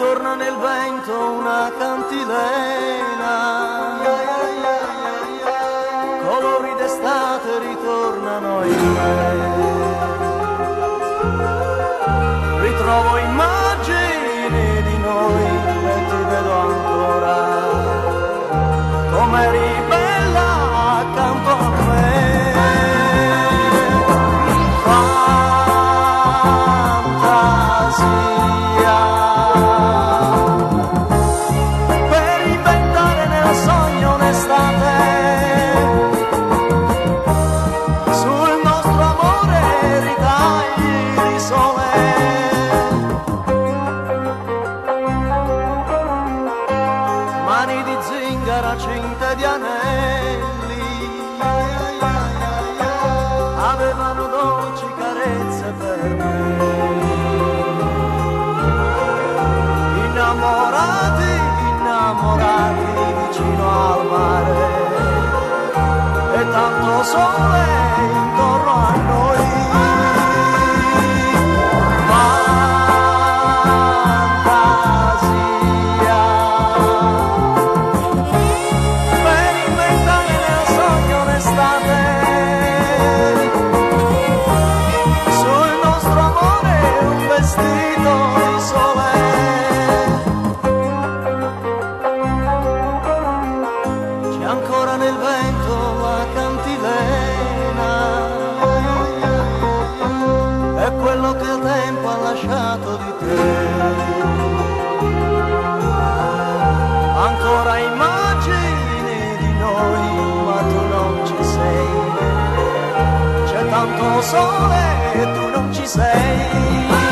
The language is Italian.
torna nel vento una cantilena, colori d'estate ritornano in me, ritrovo immagini di noi e ti vedo ancora, come eri bella accanto a me. Mani di zingara cinte di anelli, avevano dolci carezze per me. Innamorati, innamorati vicino al mare, e tanto sole intorno a noi. Ancora nel vento la cantilena, è quello che il tempo ha lasciato di te. Ancora immagini di noi, ma tu non ci sei. C'è tanto sole e tu non ci sei.